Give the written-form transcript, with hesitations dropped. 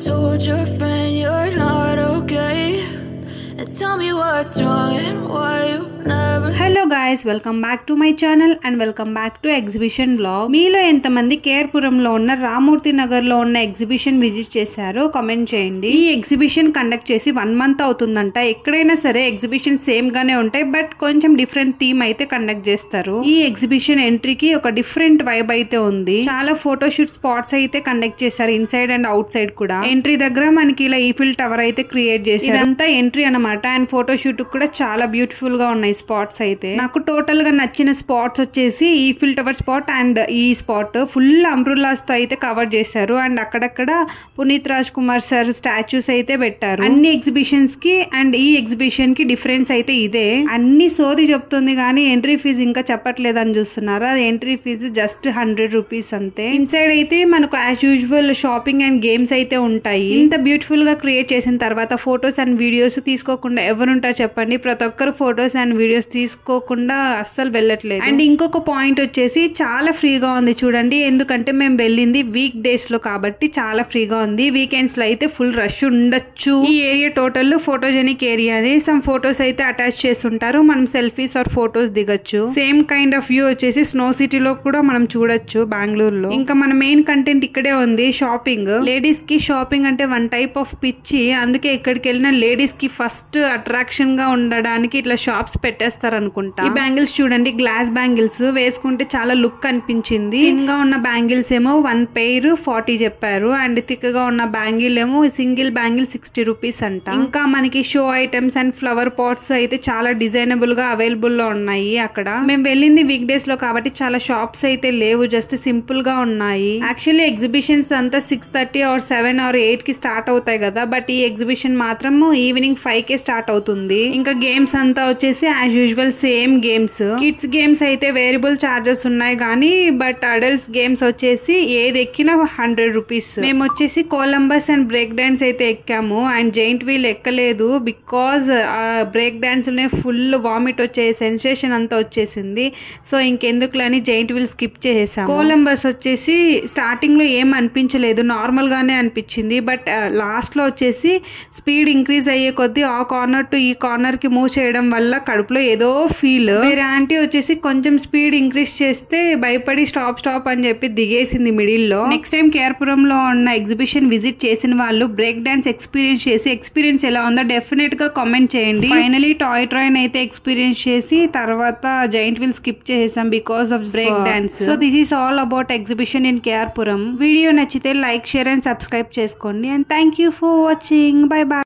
told your friend you're not okay, and tell me what's wrong and why you never. Hello guys, welcome back to my channel and welcome back to exhibition vlog. మీలో ఎంతమంది కేర్పురంలో ఉన్న రామూర్తి నగర్ లో ఉన్న exhibition visit చేశారో comment చేయండి. ఈ exhibition conduct చేసి 1 month అవుతుందంట. ఎక్కడైనా సరే ఎగ్జిబిషన్ సేమ్ గానే ఉంటాయి, బట్ కొంచెం డిఫరెంట్ థీమ్ అయితే కండక్ట్ చేస్తారు. ఈ ఎగ్జిబిషన్ ఎంట్రీకి ఒక డిఫరెంట్ వైబ్ అయితే ఉంది. చాలా ఫోటోషూట్ స్పాట్స్ అయితే కండక్ట్ చేశారు, ఇన్సైడ్ అండ్ అవుట్ సైడ్ కూడా. ఎంట్రీ దగ్గర మనకి ఇలా ఈఫిల్ టవర్ అయితే క్రియేట్ చేశారు. ఇదంతా ఎంట్రీ అన్నమాట. అండ్ ఫోటోషూట్ కూడా చాలా బ్యూటిఫుల్ గా ఉన్నాయి స్పాట్స్ అయితే. నాకు టోటల్ గా నచ్చిన స్పాట్స్ వచ్చేసి ఈఫిల్ టవర్ స్పాట్ అండ్ ఈ స్పాట్ ఫుల్ అంబ్రులాస్ తో అయితే కవర్ చేశారు. అండ్ అక్కడక్కడ పునీత్ రాజ్ కుమార్ సార్ స్టాచ్యూస్ అయితే పెట్టారు. అన్ని ఎగ్జిబిషన్స్ కి అండ్ ఈ ఎగ్జిబిషన్ కి డిఫరెన్స్ అయితే ఇదే. అన్ని సోది చెప్తుంది కానీ ఎంట్రీ ఫీజు ఇంకా చెప్పట్లేదు అని చూస్తున్నారా. ఎంట్రీ ఫీజు జస్ట్ 100 రూపీస్ అంతే. ఇన్సైడ్ అయితే మనకు as usual shopping and games అయితే ఉంటాయి. ఇంత బ్యూటిఫుల్ గా క్రియేట్ చేసిన తర్వాత ఫొటోస్ అండ్ వీడియోస్ తీసుకోకుండా ఎవరుంటారు చెప్పండి. ప్రతి ఒక్కరు ఫొటోస్ అండ్ వీడియోస్ తీసుకోకుండా అస్సలు వెళ్ళట్లేదు. అండ్ ఇంకొక పాయింట్ వచ్చేసి చాలా ఫ్రీగా ఉంది చూడండి. ఎందుకంటే మేము వెళ్ళింది వీక్ డేస్ లో కాబట్టి చాలా ఫ్రీగా ఉంది. వీకెండ్స్ లో అయితే ఫుల్ రష్ ఉండొచ్చు. ఈ ఏరియా టోటల్ ఫోటోజెనిక్ ఏరియా అని సమ్ ఫొటోస్ అయితే అటాచ్ చేసి ఉంటారు. మనం సెల్ఫీస్ ఆర్ ఫొటోస్ దిగొచ్చు. సేమ్ కైండ్ ఆఫ్ వ్యూ వచ్చేసి స్నో సిటీలో కూడా మనం చూడొచ్చు బెంగళూరులో. ఇంకా మన మెయిన్ కంటెంట్ ఇక్కడే ఉంది, షాపింగ్. లేడీస్ కి షాపింగ్ అంటే వన్ టైప్ ఆఫ్ పిచ్చి. అందుకే ఎక్కడికి వెళ్ళినా లేడీస్ కి ఫస్ట్ అట్రాక్షన్ గా ఉండడానికి ఇట్లా షాప్స్ పెట్టేస్తారు అనుకుంటా. ఈ బ్యాంగిల్స్ చూడండి, గ్లాస్ బ్యాంగిల్స్ వేసుకుంటే చాలా లుక్ అనిపించింది. థిన్గా ఉన్న బ్యాంగిల్స్ ఏమో 1 pair 40 చెప్పారు. అండ్ థిక్ గా ఉన్న బ్యాంగిల్ ఏమో సింగిల్ బ్యాంగిల్ 60 రూపీస్ అంట. ఇంకా మనకి show items and flower pots అయితే చాలా డిజైనబుల్ గా అవైలబుల్ లో ఉన్నాయి అక్కడ. మేము వెళ్ళింది వీక్ డేస్ లో కాబట్టి చాలా షాప్స్ అయితే లేవు, జస్ట్ సింపుల్ గా ఉన్నాయి. యాక్చువల్లీ ఎగ్జిబిషన్స్ అంతా 6:30 or 7 or 8 కి స్టార్ట్ అవుతాయి కదా, బట్ ఈ ఎగ్జిబిషన్ మాత్రం ఈవినింగ్ 5 కే స్టార్ట్ అవుతుంది. ఇంకా గేమ్స్ అంతా వచ్చేసి as usual same games. Kids games అయితే వేరియబుల్ చార్జెస్ ఉన్నాయి కానీ, బట్ అడల్ట్స్ గేమ్స్ వచ్చేసి ఏది ఎక్కినా 100 రూపీస్. మేము వచ్చేసి కొలంబస్ అండ్ బ్రేక్ డాన్స్ అయితే ఎక్కాము. అండ్ జైంట్ వీల్ ఎక్కలేదు బికాజ్ బ్రేక్ డాన్స్ లోనే ఫుల్ వామిట్ వచ్చే సెన్సేషన్ అంతా వచ్చేసింది. సో ఇంకెందుకులని జైంట్ వీల్ స్కిప్ చేసేసాము. కొలంబస్ వచ్చేసి స్టార్టింగ్ లో ఏం అనిపించలేదు, నార్మల్ గానే అనిపించింది. బట్ లాస్ట్ లో వచ్చేసి స్పీడ్ ఇంక్రీజ్ అయ్యే కొద్దీ ఆ కార్నర్ టు ఈ కార్నర్ కి మూవ్ చేయడం వల్ల కడుపులో ఏదో ఫీల్. వేరే ఆంటీ వచ్చేసి కొంచెం స్పీడ్ ఇంక్రీజ్ చేస్తే భయపడి స్టాప్ అని చెప్పి దిగేసింది మిడిల్ లో. నెక్స్ట్ టైం కేర్పురం లో ఉన్న ఎగ్జిబిషన్ విజిట్ చేసిన వాళ్ళు బ్రేక్ డాన్స్ ఎక్స్పీరియన్స్ చేసి ఎక్స్పీరియన్స్ ఎలా ఉందో డెఫినెట్ గా కామెంట్ చేయండి. ఫైనలీ టాయ్ ట్రైన్ అయితే ఎక్స్పీరియన్స్ చేసి తర్వాత జైంట్ వీల్ స్కిప్ చేసేసాం because of break dance. So this is all about exhibition in Kerpuram. Video నచ్చితే లైక్, షేర్ అండ్ సబ్స్క్రైబ్ చేసుకోండి. And thank you for watching. Bye by.